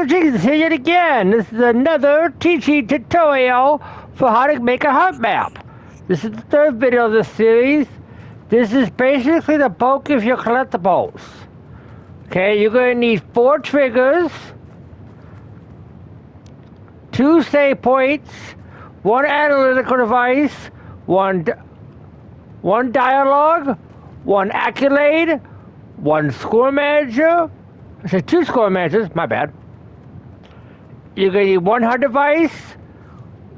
Jesus here yet again. This is another teaching tutorial for how to make a heart map. This is the third video of this series. This is basically the bulk of your collectibles. Okay, you're going to need 4 triggers, 2 save points, 1 analytical device, 1 dialogue, 1 accolade, 1 score manager. I said 2 score managers, my bad. You're going to need 1 HUD device,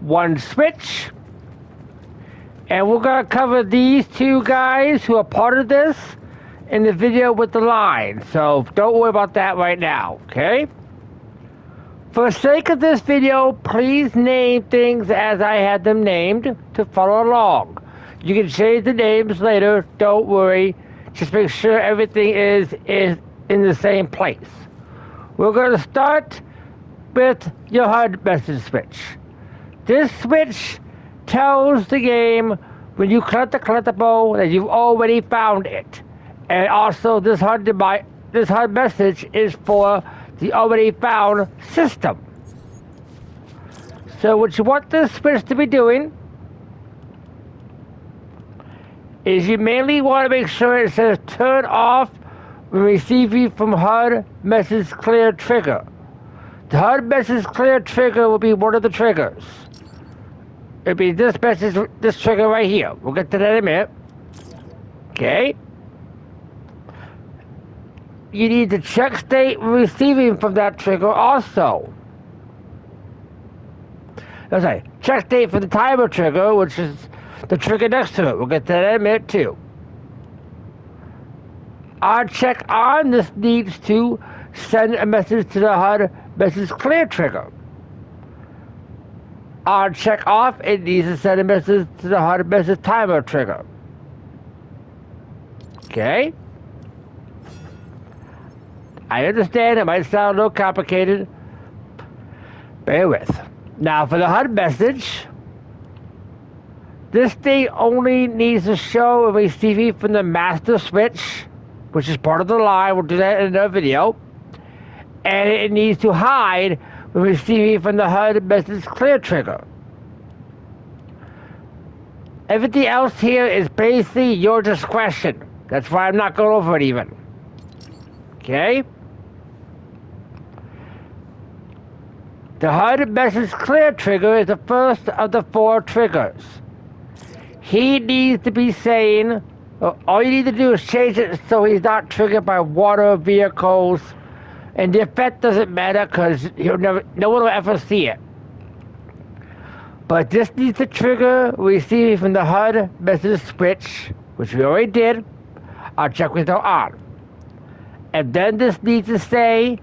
1 switch, and we're going to cover these 2 guys who are part of this in the video with the line. So don't worry about that right now, okay? For the sake of this video, please name things as I had them named to follow along. You can change the names later, don't worry. Just make sure everything is in the same place. We're going to start with your HUD message switch. This switch tells the game when you collect the collectible that you've already found it. And also this HUD message is for the already found system. So what you want this switch to be doing is you mainly want to make sure it says turn off when receiving from HUD message clear trigger. The HUD message clear trigger will be one of the triggers. It'll be this trigger right here. We'll get to that in a minute. Okay. You need to check state receiving from that trigger also. That's right. Check state for the timer trigger, which is the trigger next to it. We'll get to that in a minute too. Our check on this needs to send a message to the HUD message clear trigger. On check off, it needs to send a message to the HUD message timer trigger. Okay? I understand it might sound a little complicated. Bear with. Now for the HUD message, this thing only needs to show a receiving from the master switch, which is part of the line. We'll do that in another video. And it needs to hide when receiving from the HUD message clear trigger. Everything else here is basically your discretion. That's why I'm not going over it even. Okay? The HUD message clear trigger is the first of the 4 triggers. He needs to be saying, all you need to do is change it so he's not triggered by water, vehicles, and the effect doesn't matter because no one will ever see it. But this needs to trigger receiving from the HUD message switch, which we already did. I'll check with it on. And then this needs to say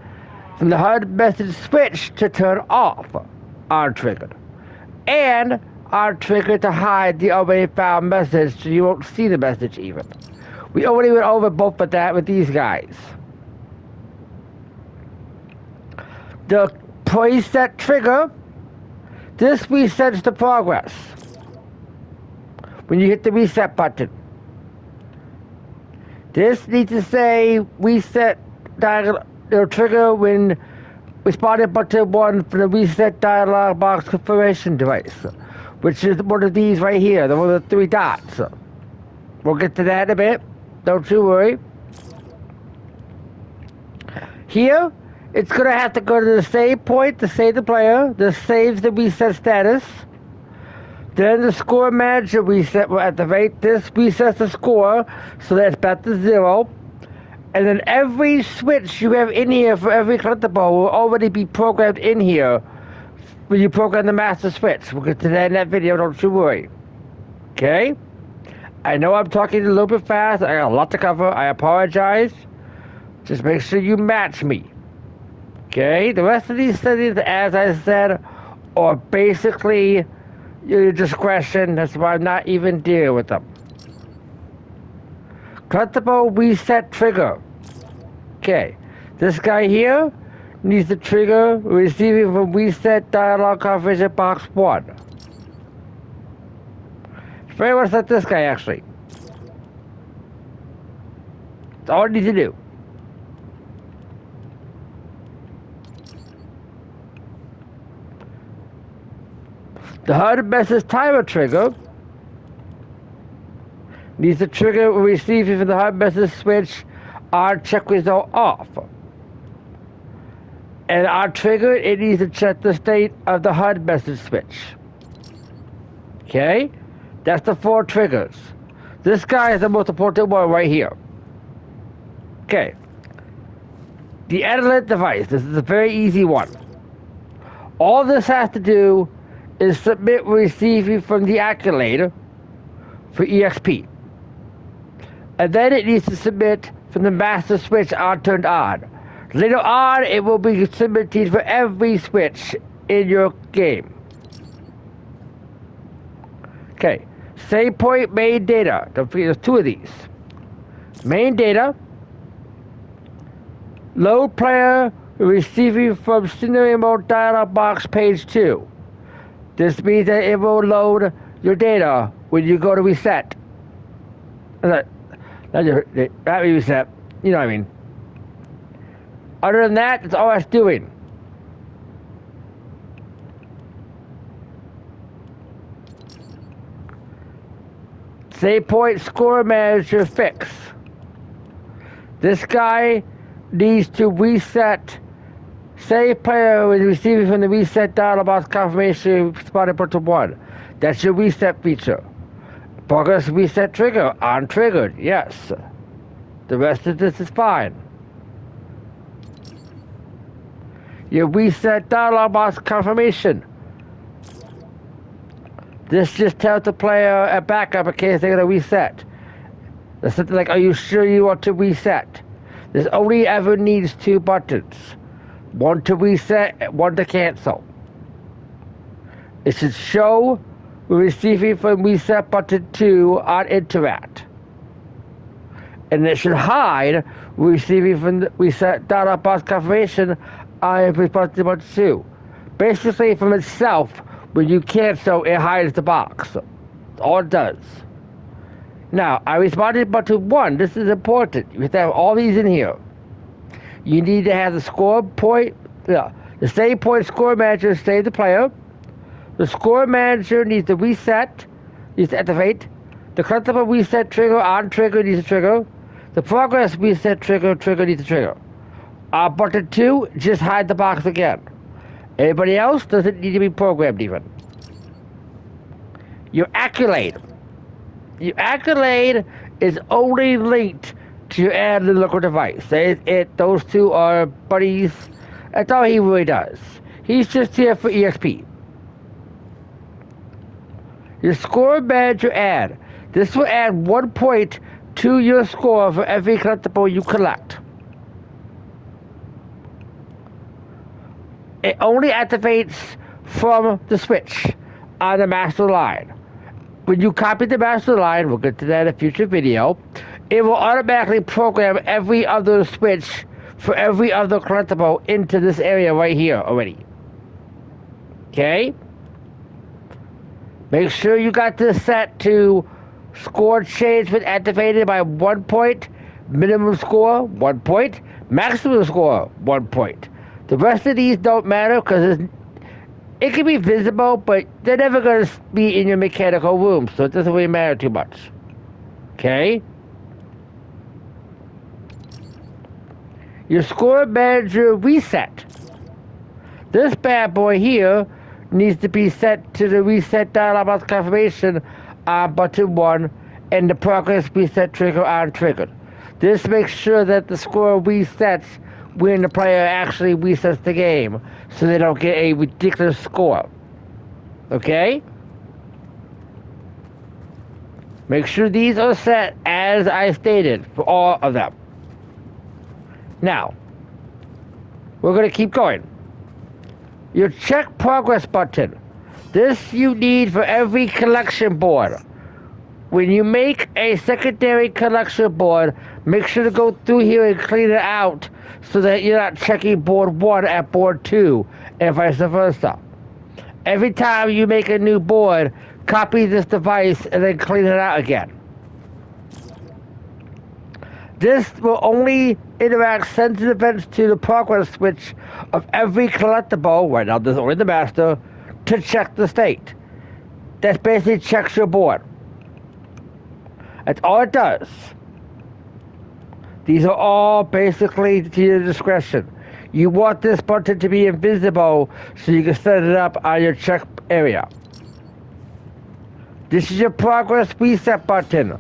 from the HUD message switch to turn off on triggered. And on trigger to hide the already found message so you won't see the message even. We already went over both of that with these guys. The preset trigger, this resets the progress when you hit the reset button. This needs to say reset the trigger when responding button 1 for the reset dialog box configuration device, which is one of these right here, the one with the 3 dots. We'll get to that in a bit, don't you worry. Here, it's going to have to go to the save point to save the player. This saves the reset status. Then the score manager reset will activate. This resets the score so that it's back to 0. And then every switch you have in here for every collectible will already be programmed in here when you program the master switch. We'll get to that in that video, don't you worry. Okay? I know I'm talking a little bit fast. I got a lot to cover. I apologize. Just make sure you match me. Okay, the rest of these settings, as I said, are basically your discretion. That's why I'm not even dealing with them. Collectible reset trigger. Okay, this guy here needs to trigger receiving from reset dialog configuration box 1. It's very much like this guy actually. That's all I need to do. The HUD message timer trigger needs to trigger receiving from the HUD message switch on check result off. And on trigger, it needs to check the state of the HUD message switch. Okay? That's the 4 triggers. This guy is the most important one right here. Okay. The analytic device. This is a very easy one. All this has to do is submit receiving from the accumulator for EXP. And then it needs to submit from the master switch on turned on. Later on, it will be submitted for every switch in your game. Okay, save point main data. Don't forget there's 2 of these. Main data, load player receiving from scenario mode dialog box page 2. This means that it will load your data when you go to reset. Not reset, you know what I mean. Other than that, that's all it's doing. Save point score manager fix. This guy needs to reset. Save player is receiving from the reset dialog box confirmation spotted button 1. That's your reset feature. Progress reset trigger on triggered. Yes. The rest of this is fine. Your reset dialog box confirmation. This just tells the player a backup in case they're going to reset. There's something like, are you sure you want to reset? This only ever needs 2 buttons. One to reset, one to cancel. It should show receiving from reset button 2 on interact. And it should hide receiving from the reset dialog box confirmation on button 2. Basically from itself, when you cancel, it hides the box. That's all it does. Now, I responded button 1. This is important. You have to have all these in here. You need to have the score point, the save point score manager save the player. The score manager needs to reset, needs to activate. The collectible reset trigger on trigger needs to trigger. The progress reset trigger needs to trigger. Button 2, just hide the box again. Anybody else doesn't need to be programmed even. Your accolade. Your accolade is only linked to your analytical device. Those 2 are buddies. That's all he really does. He's just here for EXP. Your score manager add. This will add 1 point to your score for every collectible you collect. It only activates from the switch on the master line. When you copy the master line, we'll get to that in a future video, it will automatically program every other switch for every other collectible into this area right here already. Okay? Make sure you got this set to score change when activated by 1 point, minimum score 1 point, maximum score 1 point. The rest of these don't matter because it can be visible, but they're never going to be in your mechanical room, so it doesn't really matter too much. Okay? Your score manager reset. This bad boy here needs to be set to the reset dialog box confirmation on button 1 and the progress reset trigger on triggered. This makes sure that the score resets when the player actually resets the game, so they don't get a ridiculous score. Okay? Make sure these are set as I stated for all of them. Now, we're going to keep going. Your check progress button. This you need for every collection board. When you make a secondary collection board, make sure to go through here and clean it out so that you're not checking board 1 at board 2 and vice versa. Every time you make a new board, copy this device and then clean it out again. This will only interact sensitive events to the progress switch of every collectible, right now there's only the master, to check the state. That basically checks your board. That's all it does. These are all basically to your discretion. You want this button to be invisible so you can set it up on your check area. This is your progress reset button.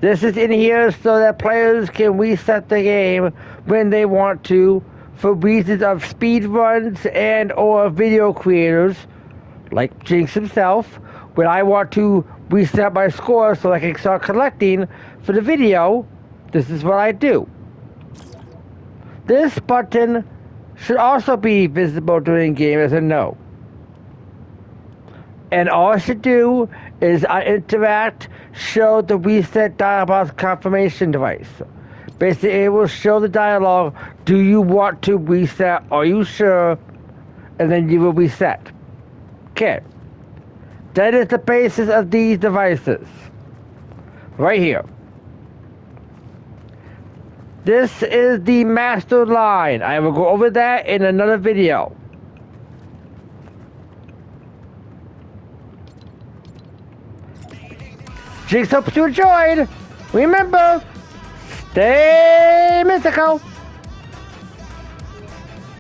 This is in here so that players can reset the game when they want to for reasons of speed runs and or video creators like Jinx himself. When I want to reset my score so I can start collecting for the video, this is what I do. This button should also be visible during game as a no. And all I should do is I interact, show the reset dialog confirmation device. Basically, it will show the dialogue, do you want to reset, are you sure? And then you will reset. Okay. That is the basis of these devices. Right here. This is the master line. I will go over that in another video. Jinx, hope you enjoyed. Remember, stay mystical.